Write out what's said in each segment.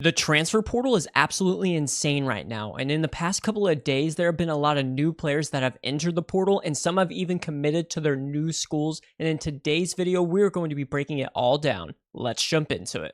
The transfer portal is absolutely insane right now, and in the past couple of days, there have been a lot of new players that have entered the portal, and some have even committed to their new schools, and in today's video, we're going to be breaking it all down. Let's jump into it.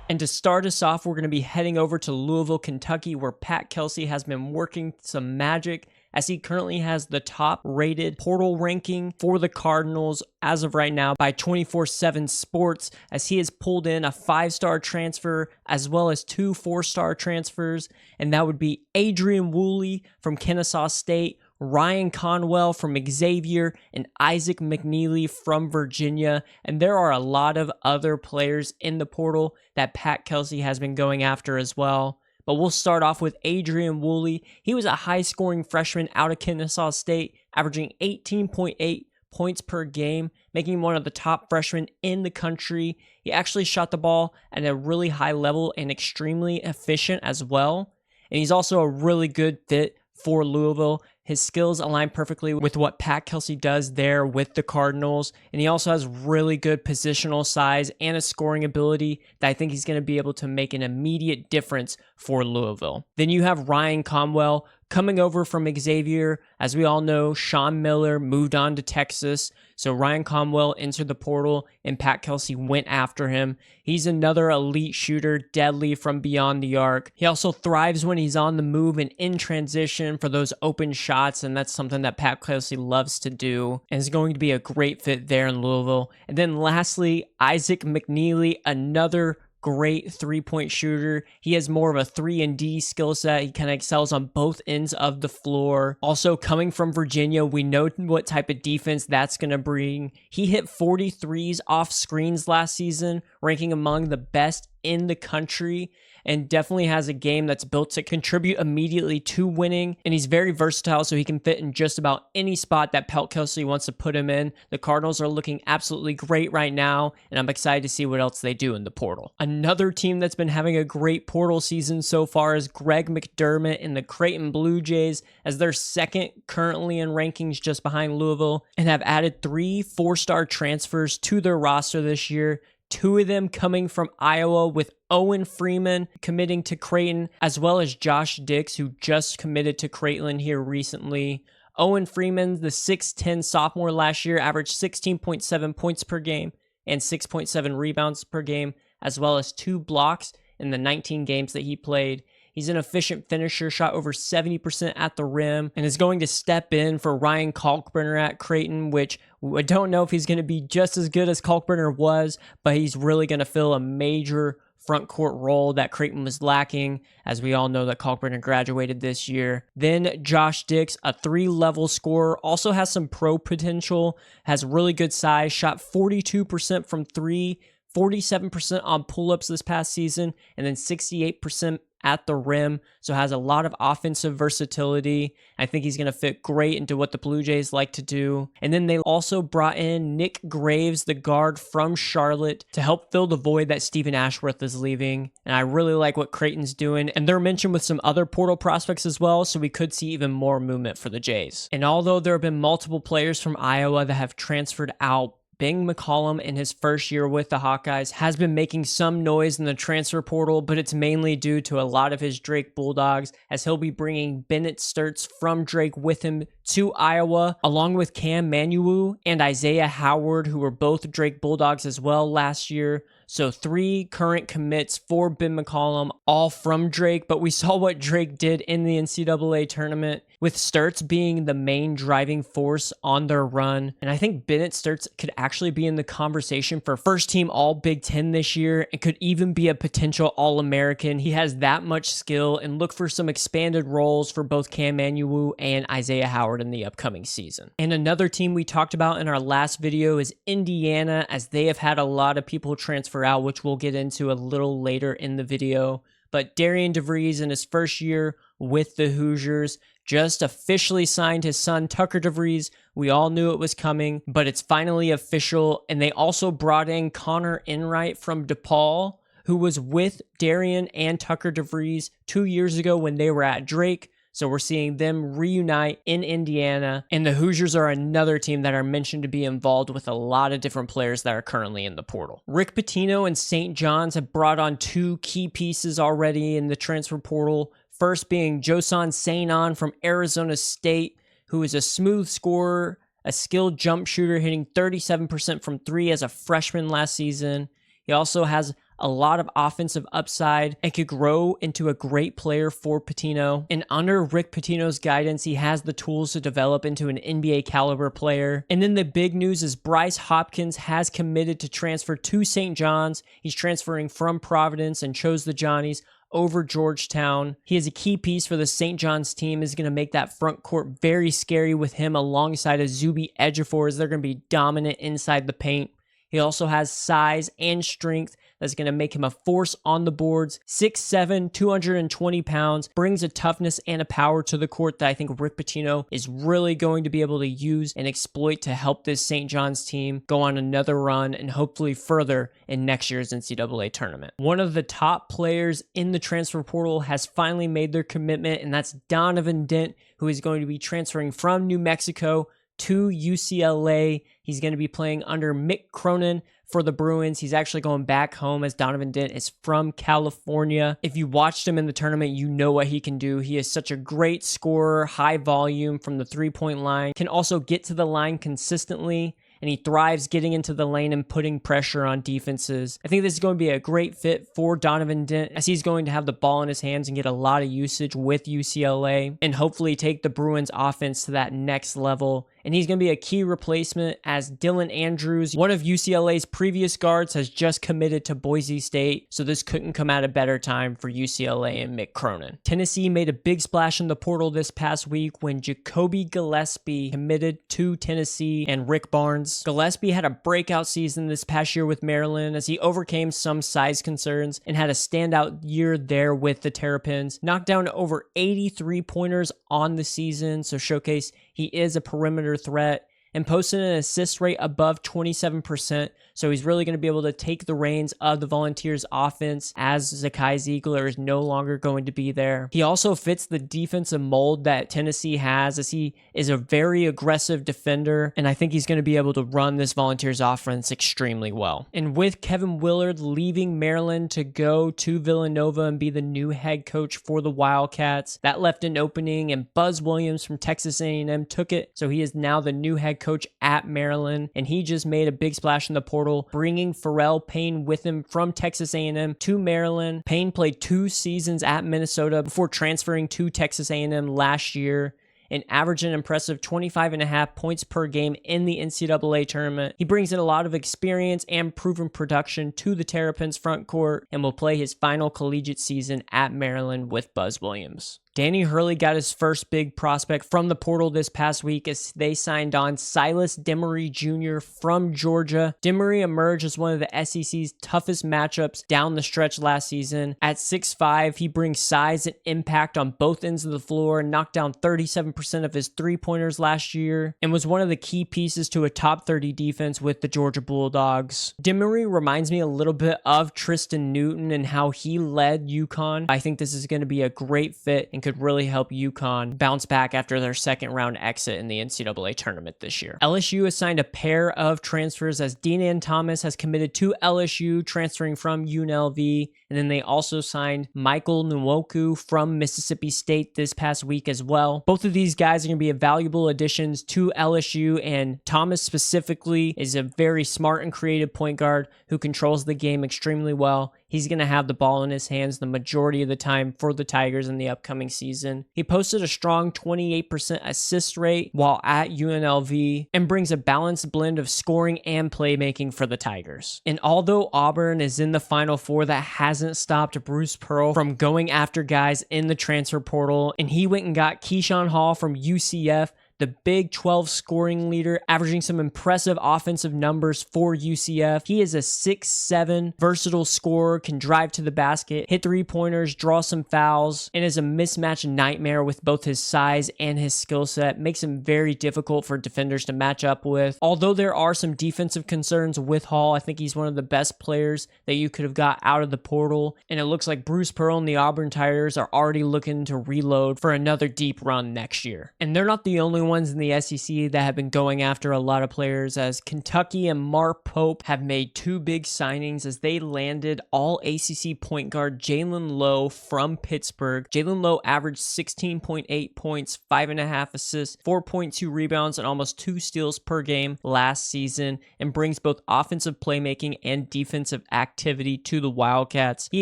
And to start us off, we're going to be heading over to Louisville, Kentucky, where Pat Kelsey has been working some magic, as he currently has the top rated portal ranking for the Cardinals as of right now by 24/7 Sports, as he has pulled in a 5-star transfer as well as 2 4-star transfers, and that would be Adrian Woolley from Kennesaw State, Ryan Conwell from Xavier, and Isaac McNeely from Virginia. And there are a lot of other players in the portal that Pat Kelsey has been going after as well. But we'll start off with Adrian Woolley. He was a high-scoring freshman out of Kennesaw State, averaging 18.8 points per game, making him one of the top freshmen in the country. He actually shot the ball at a really high level and extremely efficient as well. And he's also a really good fit for Louisville. His skills align perfectly with what Pat Kelsey does there with the Cardinals. And he also has really good positional size and a scoring ability that I think he's going to be able to make an immediate difference for Louisville. Then you have Ryan Conwell coming over from Xavier. As we all know, Sean Miller moved on to Texas. So Ryan Conwell entered the portal and Pat Kelsey went after him. He's another elite shooter, deadly from beyond the arc. He also thrives when he's on the move and in transition for those open shots, and that's something that Pat Kelsey loves to do, and is going to be a great fit there in Louisville. And then lastly, Isaac McNeely, another great three-point shooter. He has more of a 3-and-D skill set. He kind of excels on both ends of the floor. Also, coming from Virginia, we know what type of defense that's going to bring. He hit 43s off screens last season, ranking among the best in the country, and definitely has a game that's built to contribute immediately to winning. And he's very versatile, so he can fit in just about any spot that Pat Kelsey wants to put him in. The Cardinals are looking absolutely great right now, and I'm excited to see what else they do in the portal. Another team that's been having a great portal season so far is Greg McDermott and the Creighton Blue Jays, as they're second currently in rankings just behind Louisville, and have added 3 4-star transfers to their roster this year. 2 of them coming from Iowa, with Owen Freeman committing to Creighton, as well as Josh Dix, who just committed to Creighton here recently. Owen Freeman, the 6'10 sophomore last year, averaged 16.7 points per game and 6.7 rebounds per game, as well as 2 blocks in the 19 games that he played. He's an efficient finisher, shot over 70% at the rim, and is going to step in for Ryan Kalkbrenner at Creighton, which I don't know if he's going to be just as good as Kalkbrenner was, but he's really going to fill a major front court role that Creighton was lacking, as we all know that Kalkbrenner graduated this year. Then Josh Dix, a 3-level scorer, also has some pro potential, has really good size, shot 42% from 3, 47% on pull-ups this past season, and then 68% at the rim, so has a lot of offensive versatility. I think he's going to fit great into what the Blue Jays like to do. And then they also brought in Nick Graves, the guard from Charlotte, to help fill the void that Stephen Ashworth is leaving. And I really like what Creighton's doing, and they're mentioned with some other portal prospects as well, so we could see even more movement for the Jays. And although there have been multiple players from Iowa that have transferred out, Bing McCollum, in his first year with the Hawkeyes, has been making some noise in the transfer portal, but it's mainly due to a lot of his Drake Bulldogs, as he'll be bringing Bennett Sturts from Drake with him to Iowa, along with Cam Manuwu and Isaiah Howard, who were both Drake Bulldogs as well last year. So 3 current commits for Ben McCollum, all from Drake, but we saw what Drake did in the NCAA tournament, with Sturts being the main driving force on their run. And I think Bennett Sturts could actually be in the conversation for first team All Big Ten this year, and could even be a potential All-American. He has that much skill, and look for some expanded roles for both Cam Manuwu and Isaiah Howard in the upcoming season. And another team we talked about in our last video is Indiana, as they have had a lot of people transfer out, which we'll get into a little later in the video. But Darian DeVries, in his first year with the Hoosiers, just officially signed his son Tucker DeVries. We all knew it was coming, but it's finally official. And they also brought in Connor Enright from DePaul, who was with Darian and Tucker DeVries 2 years ago when they were at Drake. So we're seeing them reunite in Indiana, and the Hoosiers are another team that are mentioned to be involved with a lot of different players that are currently in the portal. Rick Pitino and St. John's have brought on 2 key pieces already in the transfer portal. First being Josan Sainon from Arizona State, who is a smooth scorer, a skilled jump shooter, hitting 37% from 3 as a freshman last season. He also has a lot of offensive upside and could grow into a great player for Pitino. And under Rick Pitino's guidance, he has the tools to develop into an NBA caliber player. And then the big news is Bryce Hopkins has committed to transfer to St. John's. He's transferring from Providence and chose the Johnnies over Georgetown. He is a key piece for the St. John's team, is going to make that front court very scary with him alongside a Zuby Ejiofor, as they're going to be dominant inside the paint. He also has size and strength that's going to make him a force on the boards. 6'7", 220 pounds, brings a toughness and a power to the court that I think Rick Pitino is really going to be able to use and exploit to help this St. John's team go on another run and hopefully further in next year's NCAA tournament. One of the top players in the transfer portal has finally made their commitment, and that's Donovan Dent, who is going to be transferring from New Mexico to UCLA. He's going to be playing under Mick Cronin for the Bruins. He's actually going back home, as Donovan Dent is from California. If you watched him in the tournament, you know what he can do. He is such a great scorer, high volume from the three-point line, can also get to the line consistently, and he thrives getting into the lane and putting pressure on defenses. I think this is going to be a great fit for Donovan Dent, as he's going to have the ball in his hands and get a lot of usage with UCLA and hopefully take the Bruins offense to that next level. And he's going to be a key replacement, as Dylan Andrews, one of UCLA's previous guards, has just committed to Boise State, so this couldn't come at a better time for UCLA and Mick Cronin. Tennessee made a big splash in the portal this past week when Jacoby Gillespie committed to Tennessee and Rick Barnes. Gillespie had a breakout season this past year with Maryland, as he overcame some size concerns and had a standout year there with the Terrapins. Knocked down over 80 3-pointers on the season, so showcase he is a perimeter threat, and posted an assist rate above 27%, so he's really going to be able to take the reins of the Volunteers offense as Zakai Ziegler is no longer going to be there. He also fits the defensive mold that Tennessee has, as he is a very aggressive defender, and I think he's going to be able to run this Volunteers offense extremely well. And with Kevin Willard leaving Maryland to go to Villanova and be the new head coach for the Wildcats, that left an opening, and Buzz Williams from Texas A&M took it, so he is now the new head coach at Maryland, and he just made a big splash in the portal, bringing Pharrell Payne with him from Texas A&M to Maryland. Payne played 2 seasons at Minnesota before transferring to Texas A&M last year, and averaged an impressive 25.5 points per game in the NCAA tournament. He brings in a lot of experience and proven production to the Terrapins front court, and will play his final collegiate season at Maryland with Buzz Williams. Danny Hurley got his first big prospect from the portal this past week, as they signed on Silas Demery Jr. from Georgia. Demery emerged as one of the SEC's toughest matchups down the stretch last season. At 6'5", he brings size and impact on both ends of the floor, knocked down 37% of his three-pointers last year, and was one of the key pieces to a top 30 defense with the Georgia Bulldogs. Demery reminds me a little bit of Tristan Newton and how he led UConn. I think this is going to be a great fit and could really help UConn bounce back after their second round exit in the NCAA tournament this year. LSU has signed a pair of transfers, as Dean Thomas has committed to LSU, transferring from UNLV, and then they also signed Michael Nwoku from Mississippi State this past week as well. Both of these guys are going to be valuable additions to LSU, and Thomas specifically is a very smart and creative point guard who controls the game extremely well. He's going to have the ball in his hands the majority of the time for the Tigers in the upcoming season. He posted a strong 28% assist rate while at UNLV, and brings a balanced blend of scoring and playmaking for the Tigers. And although Auburn is in the Final Four, that hasn't stopped Bruce Pearl from going after guys in the transfer portal, and he went and got Keyshawn Hall from UCF, the Big 12 scoring leader, averaging some impressive offensive numbers for UCF. He is a 6'7" versatile scorer, can drive to the basket, hit three-pointers, draw some fouls, and is a mismatch nightmare with both his size and his skill set. Makes him very difficult for defenders to match up with. Although there are some defensive concerns with Hall, I think he's one of the best players that you could have got out of the portal, and it looks like Bruce Pearl and the Auburn Tigers are already looking to reload for another deep run next year. And they're not the only ones in the SEC that have been going after a lot of players, as Kentucky and Mark Pope have made two big signings as they landed all ACC point guard Jalen Lowe from Pittsburgh. Jalen Lowe averaged 16.8 points, 5.5 assists, 4.2 rebounds, and almost 2 steals per game last season, and brings both offensive playmaking and defensive activity to the Wildcats. He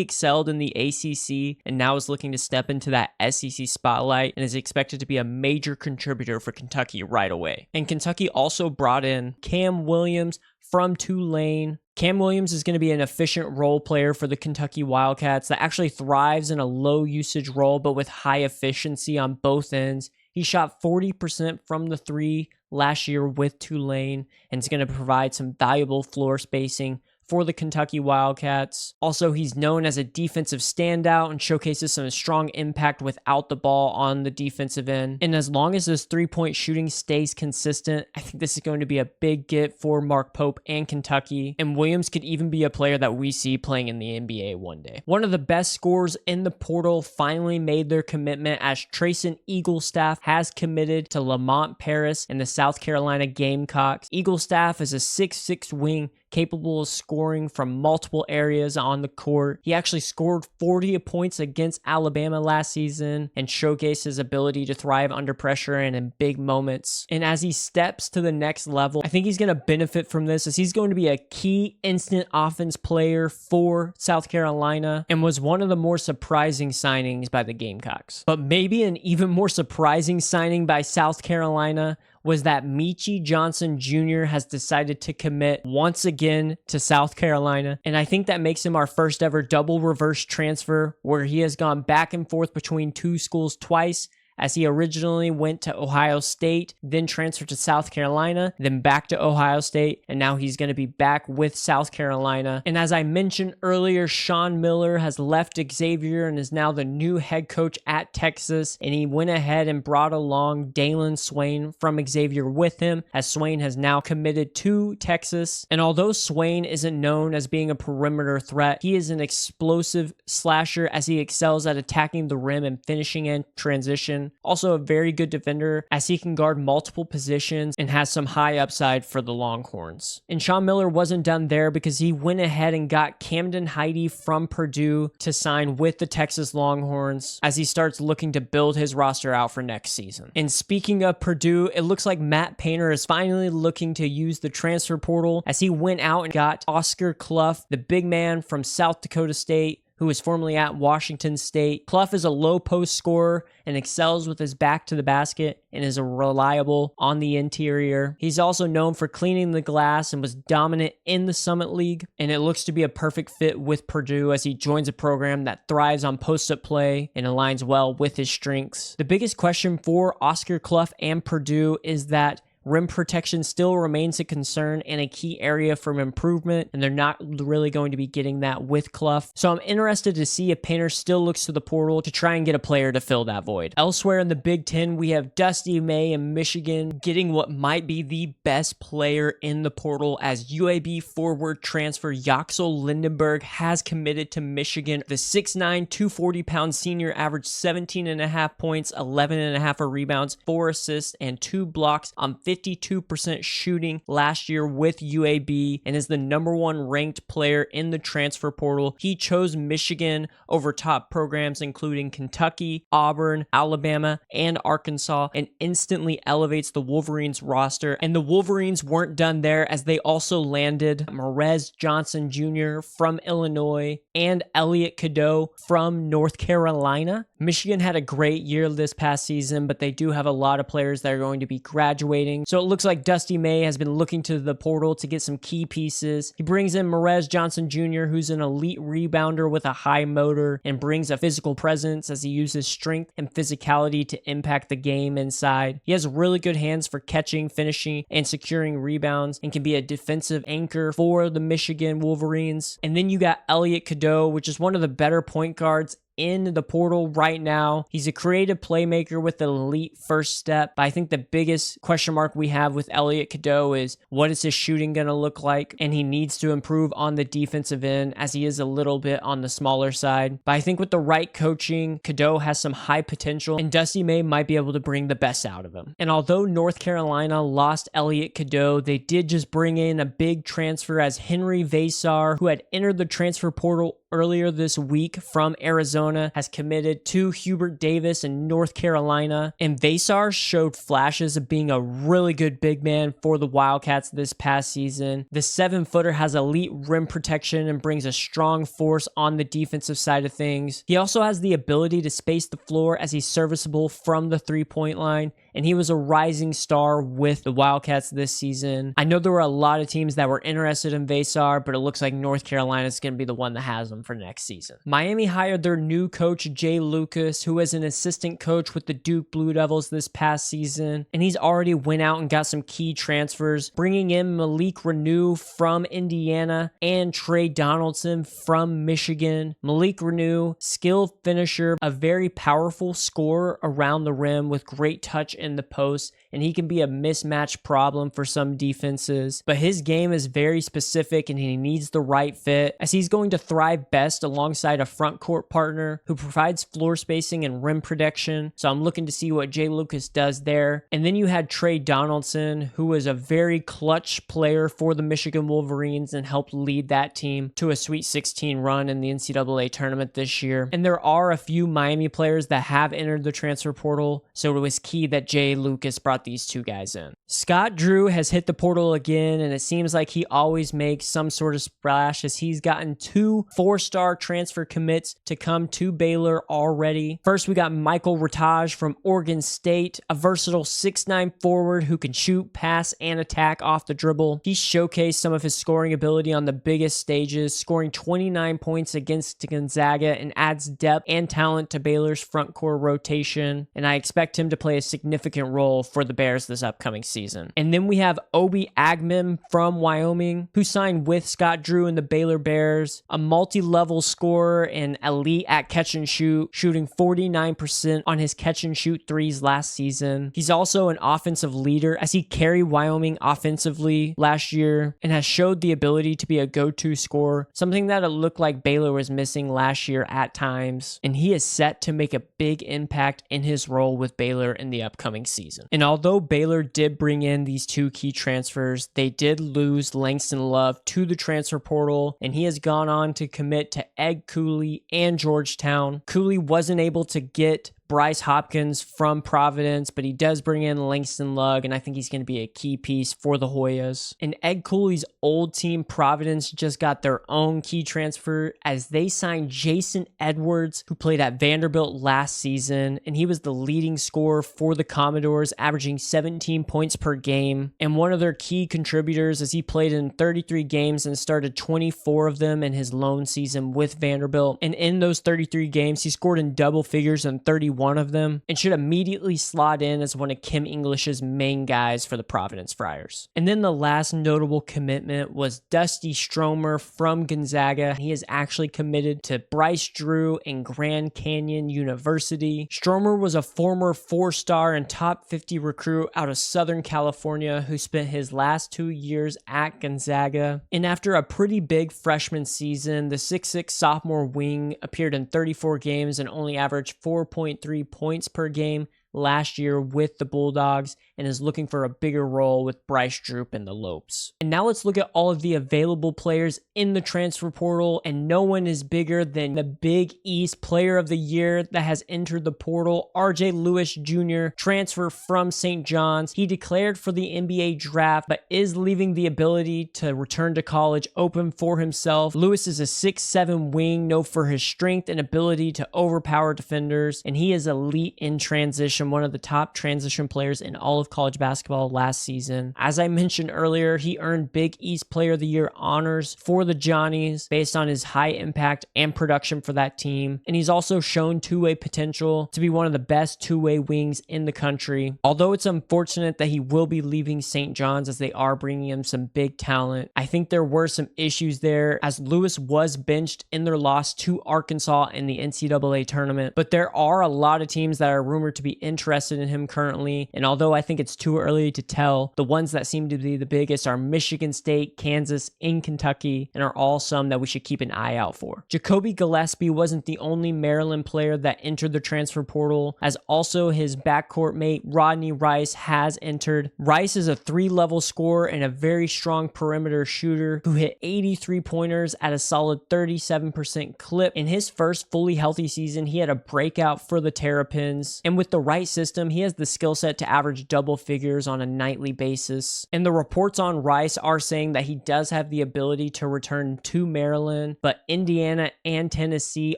excelled in the ACC and now is looking to step into that SEC spotlight and is expected to be a major contributor for Kentucky right away. And Kentucky also brought in Cam Williams from Tulane. Cam Williams is going to be an efficient role player for the Kentucky Wildcats that actually thrives in a low usage role but with high efficiency on both ends. He shot 40% from the three last year with Tulane and is going to provide some valuable floor spacing for the Kentucky Wildcats. Also, he's known as a defensive standout and showcases some strong impact without the ball on the defensive end. And as long as his three-point shooting stays consistent, I think this is going to be a big get for Mark Pope and Kentucky. And Williams could even be a player that we see playing in the NBA one day. One of the best scorers in the portal finally made their commitment as Trayson Eaglestaff has committed to Lamont Paris and the South Carolina Gamecocks. Eaglestaff is a 6'6" wing capable of scoring from multiple areas on the court. He actually scored 40 points against Alabama last season and showcased his ability to thrive under pressure and in big moments. And as he steps to the next level, I think he's going to benefit from this as he's going to be a key instant offense player for South Carolina and was one of the more surprising signings by the Gamecocks. But maybe an even more surprising signing by South Carolina was that Meechie Johnson Jr. has decided to commit once again to South Carolina. And I think that makes him our first ever double reverse transfer, where he has gone back and forth between two schools twice, as he originally went to Ohio State, then transferred to South Carolina, then back to Ohio State, and now he's going to be back with South Carolina. And as I mentioned earlier, Sean Miller has left Xavier and is now the new head coach at Texas, and he went ahead and brought along Dallin Swain from Xavier with him, as Swain has now committed to Texas. And although Swain isn't known as being a perimeter threat, he is an explosive slasher as he excels at attacking the rim and finishing in transition. Also a very good defender as he can guard multiple positions and has some high upside for the Longhorns. And Sean Miller wasn't done there because he went ahead and got Camden Heide from Purdue to sign with the Texas Longhorns as he starts looking to build his roster out for next season. And speaking of Purdue, it looks like Matt Painter is finally looking to use the transfer portal as he went out and got Oscar Clough, the big man from South Dakota State, who was formerly at Washington State. Clough is a low post scorer and excels with his back to the basket and is reliable on the interior. He's also known for cleaning the glass and was dominant in the Summit League, and it looks to be a perfect fit with Purdue as he joins a program that thrives on post-up play and aligns well with his strengths. The biggest question for Oscar Clough and Purdue is that rim protection still remains a concern and a key area for improvement, and they're not really going to be getting that with Clough. So I'm interested to see if Painter still looks to the portal to try and get a player to fill that void. Elsewhere in the Big Ten, we have Dusty May in Michigan getting what might be the best player in the portal as UAB forward transfer Yaxel Lindenberg has committed to Michigan. The 6'9", 240-pound senior averaged 17.5 points, 11.5 rebounds, 4 assists, and 2 blocks on 52% shooting last year with UAB and is the #1 ranked player in the transfer portal. He chose Michigan over top programs including Kentucky, Auburn, Alabama, and Arkansas, and instantly elevates the Wolverines roster. And the Wolverines weren't done there as they also landed Marez Johnson Jr. from Illinois and Elliot Cadeau from North Carolina. Michigan had a great year this past season, but they do have a lot of players that are going to be graduating shooting. So it looks like Dusty May has been looking to the portal to get some key pieces. He brings in Marh Johnson Jr., who's an elite rebounder with a high motor and brings a physical presence as he uses strength and physicality to impact the game inside. He has really good hands for catching, finishing, and securing rebounds and can be a defensive anchor for the Michigan Wolverines. And then you got Elliot Cadeau, which is one of the better point guards in the portal right now. He's a creative playmaker with an elite first step, but I think the biggest question mark we have with Elliot Cadeau is what is his shooting going to look like, and he needs to improve on the defensive end as he is a little bit on the smaller side. But I think with the right coaching, Cadeau has some high potential, and Dusty May might be able to bring the best out of him. And although North Carolina lost Elliot Cadeau, they did just bring in a big transfer as Henry Vasar, who had entered the transfer portal earlier this week from Arizona, has committed to Hubert Davis in North Carolina. And Vasar showed flashes of being a really good big man for the Wildcats this past season. The 7-footer has elite rim protection and brings a strong force on the defensive side of things. He also has the ability to space the floor as he's serviceable from the three-point line, and he was a rising star with the Wildcats this season. I know there were a lot of teams that were interested in Vasar, but it looks like North Carolina is going to be the one that has him for next season. Miami hired their new coach, Jay Lucas, who was an assistant coach with the Duke Blue Devils this past season, and he's already went out and got some key transfers, bringing in Malik Renew from Indiana and Trey Donaldson from Michigan. Malik Renew, skilled finisher, a very powerful scorer around the rim with great touch in the post, and he can be a mismatch problem for some defenses, but his game is very specific and he needs the right fit as he's going to thrive best alongside a front court partner who provides floor spacing and rim protection. So I'm looking to see what Jay Lucas does there. And then you had Trey Donaldson, who was a very clutch player for the Michigan Wolverines and helped lead that team to a Sweet 16 run in the NCAA tournament this year. And there are a few Miami players that have entered the transfer portal, so it was key that Jay Lucas brought these two guys in. Scott Drew has hit the portal again, and it seems like he always makes some sort of splash as he's gotten 2 4-star transfer commits to come to Baylor already. First, we got Michael Rataj from Oregon State, a versatile 6'9" forward who can shoot, pass, and attack off the dribble. He showcased some of his scoring ability on the biggest stages, scoring 29 points against Gonzaga, and adds depth and talent to Baylor's front court rotation, and I expect him to play a significant role for the Bears this upcoming season. And then we have Obi Agman from Wyoming, who signed with Scott Drew and the Baylor Bears, a multi-level scorer and elite at catch and shoot, shooting 49% on his catch and shoot threes last season. He's also an offensive leader as he carried Wyoming offensively last year and has showed the ability to be a go-to scorer, something that it looked like Baylor was missing last year at times. And he is set to make a big impact in his role with Baylor in the upcoming season. And although Baylor did bring in these 2 key transfers, they did lose Langston Love to the transfer portal, and he has gone on to commit to Ed Cooley and Georgetown. Cooley wasn't able to get Bryce Hopkins from Providence, but he does bring in Langston Lugg, and I think he's going to be a key piece for the Hoyas. And Ed Cooley's old team, Providence, just got their own key transfer as they signed Jason Edwards, who played at Vanderbilt last season, and he was the leading scorer for the Commodores, averaging 17 points per game, and one of their key contributors as he played in 33 games and started 24 of them in his lone season with Vanderbilt. And in those 33 games, he scored in double figures in 31 of them and should immediately slot in as one of Kim English's main guys for the Providence Friars. And then the last notable commitment was Dusty Stromer from Gonzaga. He is actually committed to Bryce Drew and Grand Canyon University. Stromer was a former 4-star and top 50 recruit out of Southern California who spent his last 2 years at Gonzaga. And after a pretty big freshman season, the 6'6" sophomore wing appeared in 34 games and only averaged 4.3 points per game last year with the Bulldogs and is looking for a bigger role with Bryce Drew and the Lopes. And now let's look at all of the available players in the transfer portal, and no one is bigger than the Big East Player of the Year that has entered the portal, RJ Lewis Jr., transfer from St. John's. He declared for the NBA draft, but is leaving the ability to return to college open for himself. Lewis is a 6'7" wing, known for his strength and ability to overpower defenders, and he is elite in transition, one of the top transition players in all of of college basketball last season. As I mentioned earlier, he earned Big East Player of the Year honors for the Johnnies based on his high impact and production for that team. And he's also shown two-way potential to be one of the best two-way wings in the country. Although it's unfortunate that he will be leaving St. John's as they are bringing him some big talent, I think there were some issues there as Lewis was benched in their loss to Arkansas in the NCAA tournament. But there are a lot of teams that are rumored to be interested in him currently. And although I think it's too early to tell, the ones that seem to be the biggest are Michigan State, Kansas, and Kentucky, and are all some that we should keep an eye out for. Jacoby Gillespie wasn't the only Maryland player that entered the transfer portal, as also his backcourt mate Rodney Rice has entered. Rice is a 3-level scorer and a very strong perimeter shooter who hit 83 pointers at a solid 37% clip. In his first fully healthy season, he had a breakout for the Terrapins, and with the right system, he has the skill set to average double figures on a nightly basis. And the reports on Rice are saying that he does have the ability to return to Maryland, but Indiana and Tennessee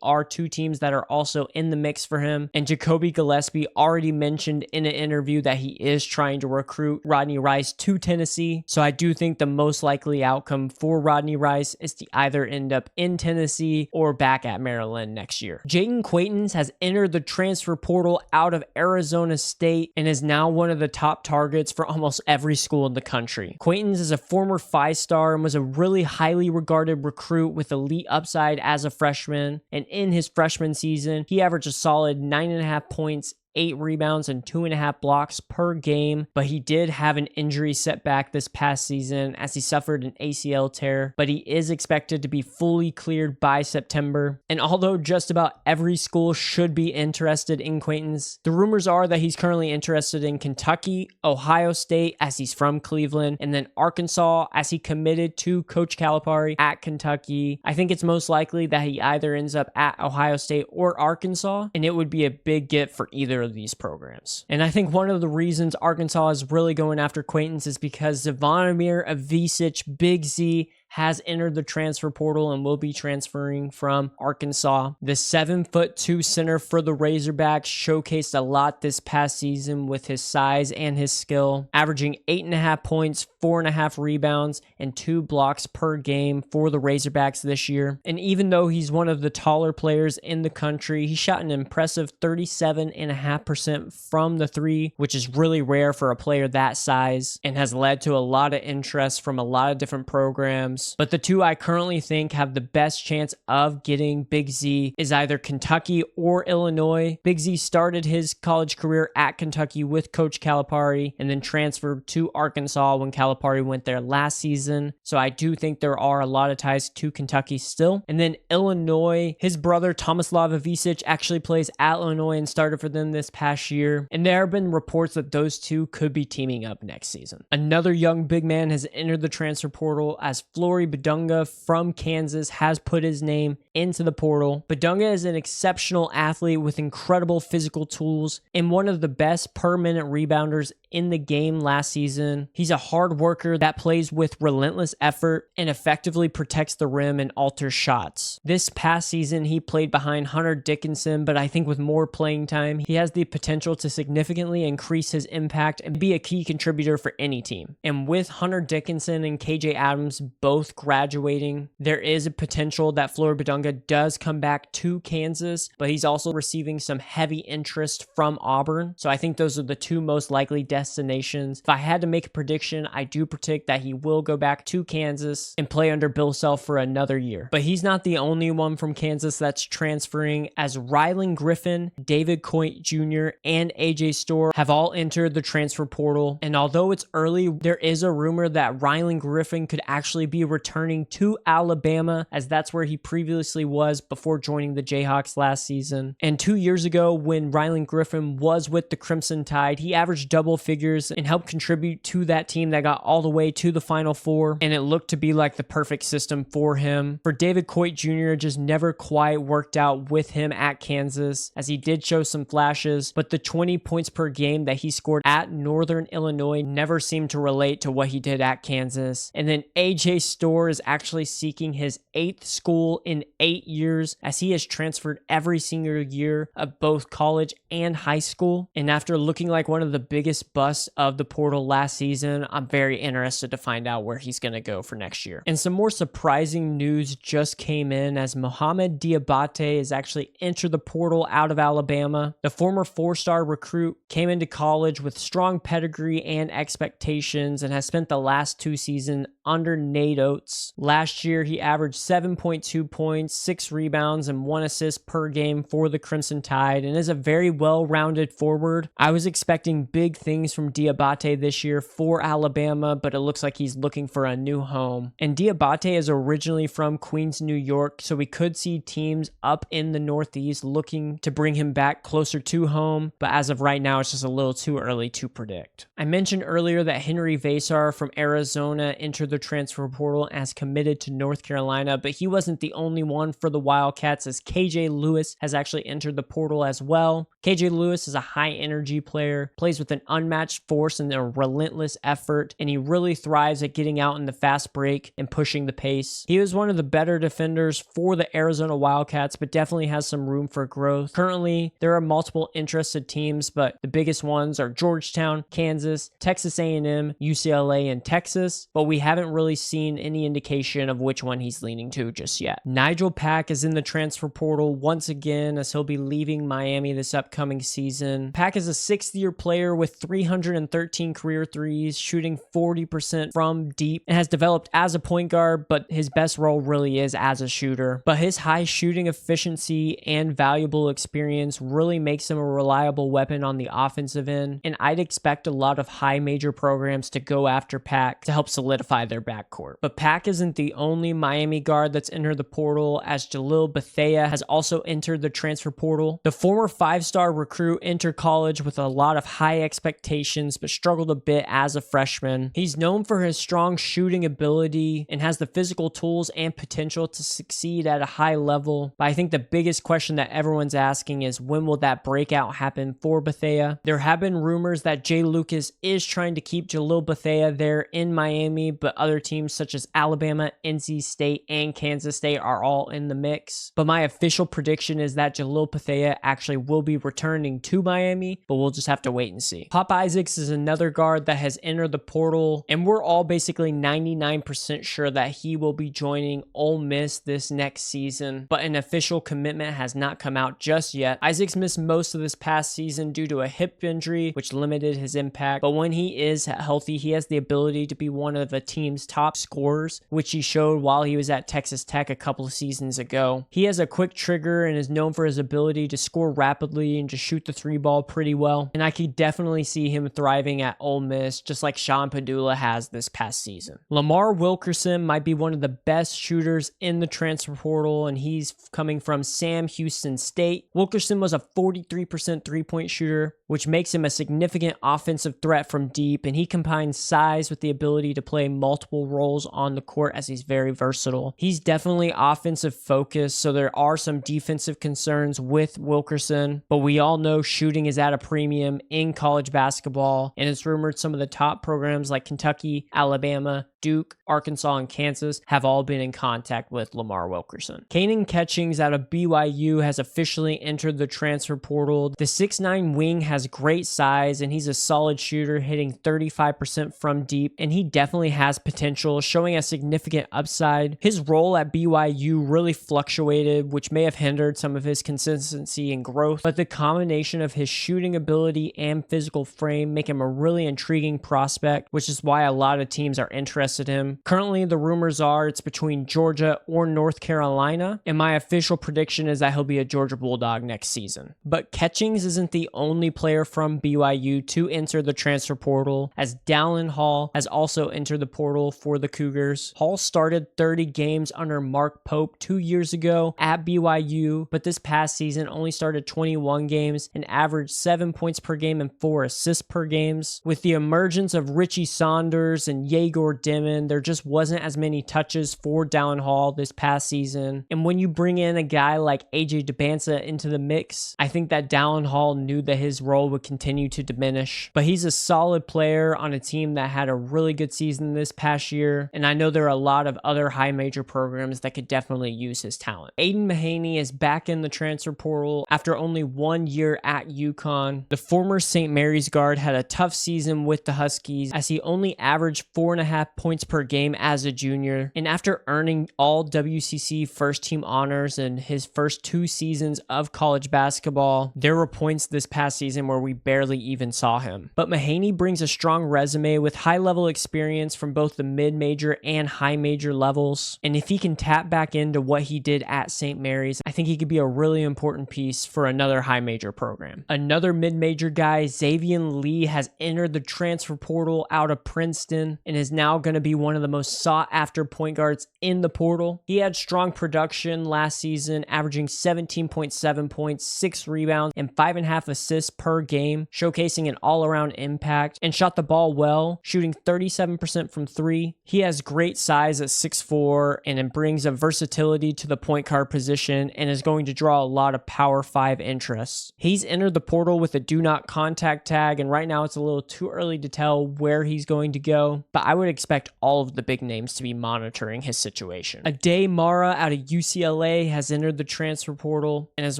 are two teams that are also in the mix for him. And Jacoby Gillespie already mentioned in an interview that he is trying to recruit Rodney Rice to Tennessee. So I do think the most likely outcome for Rodney Rice is to either end up in Tennessee or back at Maryland next year. Jayden Quaintance has entered the transfer portal out of Arizona State and is now one of the top targets for almost every school in the country. Quaintance is a former 5-star and was a really highly regarded recruit with elite upside as a freshman. And in his freshman season, he averaged a solid 9.5 points, 8 rebounds, and 2.5 blocks per game, but he did have an injury setback this past season as he suffered an ACL tear, but he is expected to be fully cleared by September. And although just about every school should be interested in Quaintance, the rumors are that he's currently interested in Kentucky, Ohio State, as he's from Cleveland, and then Arkansas, as he committed to Coach Calipari at Kentucky. I think it's most likely that he either ends up at Ohio State or Arkansas, and it would be a big get for either of these programs. And I think one of the reasons Arkansas is really going after Quaintance is because Zvonimir Ivisic, Big Z, has entered the transfer portal and will be transferring from Arkansas. The 7'2" center for the Razorbacks showcased a lot this past season with his size and his skill, averaging 8.5 points, 4.5 rebounds, and 2 blocks per game for the Razorbacks this year. And even though he's one of the taller players in the country, he shot an impressive 37.5% from the 3, which is really rare for a player that size and has led to a lot of interest from a lot of different programs. But the two I currently think have the best chance of getting Big Z is either Kentucky or Illinois. Big Z started his college career at Kentucky with Coach Calipari and then transferred to Arkansas when Calipari went there last season. So I do think there are a lot of ties to Kentucky still. And then Illinois, his brother Tomislav Ivisic actually plays at Illinois and started for them this past year. And there have been reports that those two could be teaming up next season. Another young big man has entered the transfer portal as Flory Bidunga from Kansas has put his name into the portal. Bidunga is an exceptional athlete with incredible physical tools and one of the best per minute rebounders in the game last season. He's a hard worker that plays with relentless effort and effectively protects the rim and alters shots. This past season, he played behind Hunter Dickinson, but I think with more playing time, he has the potential to significantly increase his impact and be a key contributor for any team. And with Hunter Dickinson and KJ Adams both graduating, there is a potential that Flory Bidunga does come back to Kansas, but he's also receiving some heavy interest from Auburn. So I think those are the two most likely destinations. If I had to make a prediction, I do predict that he will go back to Kansas and play under Bill Self for another year. But he's not the only one from Kansas that's transferring, as Rylan, Griffen, David Coit Jr., and AJ Storr have all entered the transfer portal. And although it's early, there is a rumor that Rylan Griffen could actually be returning to Alabama, as that's where he previously was before joining the Jayhawks last season. And 2 years ago, when Rylan Griffen was with the Crimson Tide, he averaged double figures and helped contribute to that team that got all the way to the Final Four, and it looked to be like the perfect system for him. For David Coit Jr., just never quite worked out with him at Kansas, as he did show some flashes, but the 20 points per game that he scored at Northern Illinois never seemed to relate to what he did at Kansas. And then AJ Storr is actually seeking his 8th school in 8 years, as he has transferred every single year of both college and high school. And after looking like one of the biggest bust of the portal last season. I'm very interested to find out where he's going to go for next year. And some more surprising news just came in as Mouhamed Diabate has actually entered the portal out of Alabama. The former 4-star recruit came into college with strong pedigree and expectations and has spent the last 2 seasons under Nate Oates. Last year, he averaged 7.2 points, 6 rebounds, and 1 assist per game for the Crimson Tide and is a very well-rounded forward. I was expecting big things from Diabate this year for Alabama, but it looks like he's looking for a new home. And Diabate is originally from Queens, New York, so we could see teams up in the Northeast looking to bring him back closer to home, but as of right now, it's just a little too early to predict. I mentioned earlier that Henry Vasar from Arizona entered the transfer portal as committed to North Carolina, but he wasn't the only one for the Wildcats, as KJ Lewis has actually entered the portal as well. KJ Lewis is a high energy player, plays with an unmatched force and a relentless effort, and he really thrives at getting out in the fast break and pushing the pace. He was one of the better defenders for the Arizona Wildcats, but definitely has some room for growth. Currently, there are multiple interested teams, but the biggest ones are Georgetown, Kansas, Texas A&M, UCLA, and Texas, but we haven't really seen any indication of which one he's leaning to just yet. Nigel Pack is in the transfer portal once again, as he'll be leaving Miami this upcoming season. Pack is a 6th-year player with 313 career threes, shooting 40% from deep, and has developed as a point guard, but his best role really is as a shooter. But his high shooting efficiency and valuable experience really makes him a reliable weapon on the offensive end, and I'd expect a lot of high major programs to go after Pack to help solidify their backcourt. But Pack isn't the only Miami guard that's entered the portal, as Jalil Bethea has also entered the transfer portal. The former 5-star recruit entered college with a lot of high expectations, but struggled a bit as a freshman. He's known for his strong shooting ability and has the physical tools and potential to succeed at a high level. But I think the biggest question that everyone's asking is, when will that breakout happen for Bethea? There have been rumors that Jay Lucas is trying to keep Jalil Bethea there in Miami, but other teams such as Alabama, NC State, and Kansas State are all in the mix. But my official prediction is that Jalil Bethea actually will be returning to Miami, but we'll just have to wait and see. Pop Isaacs is another guard that has entered the portal, and we're all basically 99% sure that he will be joining Ole Miss this next season, but an official commitment has not come out just yet. Isaacs missed most of this past season due to a hip injury, which limited his impact, but when he is healthy, he has the ability to be one of the team's top scorers, which he showed while he was at Texas Tech a couple of seasons ago. He has a quick trigger and is known for his ability to score rapidly and to shoot the 3-ball pretty well, and I could definitely see him thriving at Ole Miss, just like Sean Padula has this past season. Lamar Wilkerson might be one of the best shooters in the transfer portal, and he's coming from Sam Houston State. Wilkerson was a 43% three-point shooter, which makes him a significant offensive threat from deep, and he combines size with the ability to play multiple roles on the court, as he's very versatile. He's definitely offensive focused, so there are some defensive concerns with Wilkerson, but we all know shooting is at a premium in college basketball, and it's rumored some of the top programs like Kentucky, Alabama, Duke, Arkansas, and Kansas have all been in contact with Lamar Wilkerson. Kanon Catchings out of BYU has officially entered the transfer portal. The 6'9" wing has great size, and he's a solid shooter, hitting 35% from deep, and he definitely has potential, showing a significant upside. His role at BYU really fluctuated, which may have hindered some of his consistency and growth, but the combination of his shooting ability and physical frame make him a really intriguing prospect, which is why a lot of teams are interested in him. Currently, the rumors are it's between Georgia or North Carolina, and my official prediction is that he'll be a Georgia Bulldog next season. But Catchings isn't the only player from BYU to enter the transfer portal, as Dallin Hall has also entered the portal for the Cougars. Hall started 30 games under Mark Pope 2 years ago at BYU, but this past season only started 21 games and averaged 7 points per game and 4 assists per game. With the emergence of Richie Saunders and Yegor Dim him in. There just wasn't as many touches for Dallin Hall this past season. And when you bring in a guy like AJ Dybantsa into the mix, I think that Dallin Hall knew that his role would continue to diminish. But he's a solid player on a team that had a really good season this past year. And I know there are a lot of other high major programs that could definitely use his talent. Aidan Mahaney is back in the transfer portal after only 1 year at UConn. The former St. Mary's guard had a tough season with the Huskies as he only averaged 4.5 points per game as a junior. And after earning all WCC first team honors in his first 2 seasons of college basketball, there were points this past season where we barely even saw him. But Mahaney brings a strong resume with high level experience from both the mid-major and high major levels. And if he can tap back into what he did at St. Mary's, I think he could be a really important piece for another high major program. Another mid-major guy, Xavian Lee, has entered the transfer portal out of Princeton and is now going to be one of the most sought after point guards in the portal. He had strong production last season, averaging 17.7 points, 6 rebounds, and 5.5 assists per game, showcasing an all-around impact, and shot the ball well, shooting 37% from 3. He has great size at 6'4", and it brings a versatility to the point guard position and is going to draw a lot of Power 5 interest. He's entered the portal with a do not contact tag, and right now it's a little too early to tell where he's going to go, but I would expect all of the big names to be monitoring his situation. Aday Mara out of UCLA has entered the transfer portal and is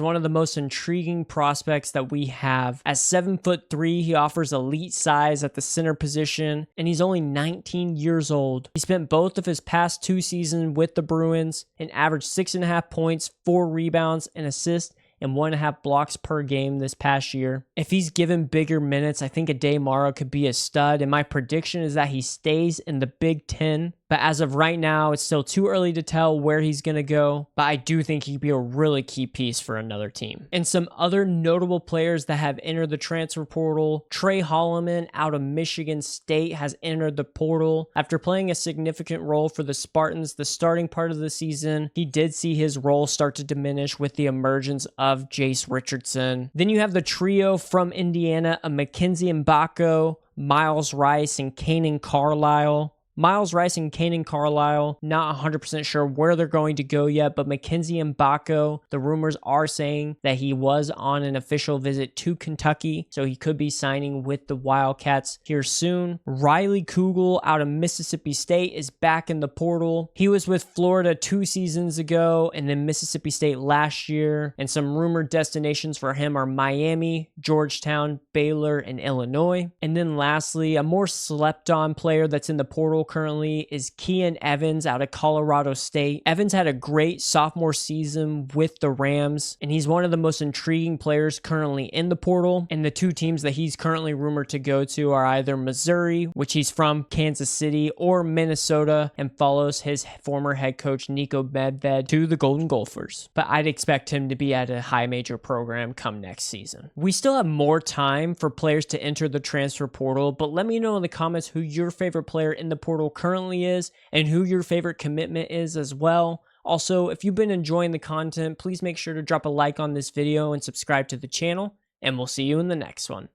one of the most intriguing prospects that we have. At 7'3", he offers elite size at the center position, and he's only 19 years old. He spent both of his past 2 seasons with the Bruins and averaged 6.5 points, 4 rebounds, and assists, and 1.5 blocks per game this past year. If he's given bigger minutes, I think Aday Mara could be a stud, and my prediction is that he stays in the Big Ten. But as of right now, it's still too early to tell where he's going to go, but I do think he could be a really key piece for another team. And some other notable players that have entered the transfer portal, Trey Holloman out of Michigan State has entered the portal. After playing a significant role for the Spartans the starting part of the season, he did see his role start to diminish with the emergence of Jace Richardson. Then you have the trio from Indiana of Mackenzie Mbako, Miles Rice, and Kanon Carlisle. Miles Rice and Kanon Carlisle, not 100% sure where they're going to go yet, but Mackenzie Mbako, the rumors are saying that he was on an official visit to Kentucky, so he could be signing with the Wildcats here soon. Riley Kugel out of Mississippi State is back in the portal. He was with Florida 2 seasons ago and then Mississippi State last year, and some rumored destinations for him are Miami, Georgetown, Baylor, and Illinois. And then lastly, a more slept on player that's in the portal currently is Keon Evans out of Colorado State. Evans had a great sophomore season with the Rams, and he's one of the most intriguing players currently in the portal. And the 2 teams that he's currently rumored to go to are either Missouri, which he's from Kansas City, or Minnesota, and follows his former head coach Nico Medved to the Golden Gophers. But I'd expect him to be at a high major program come next season. We still have more time for players to enter the transfer portal, but let me know in the comments who your favorite player in the portal currently is and who your favorite commitment is as well. Also, if you've been enjoying the content, please make sure to drop a like on this video and subscribe to the channel, and we'll see you in the next one.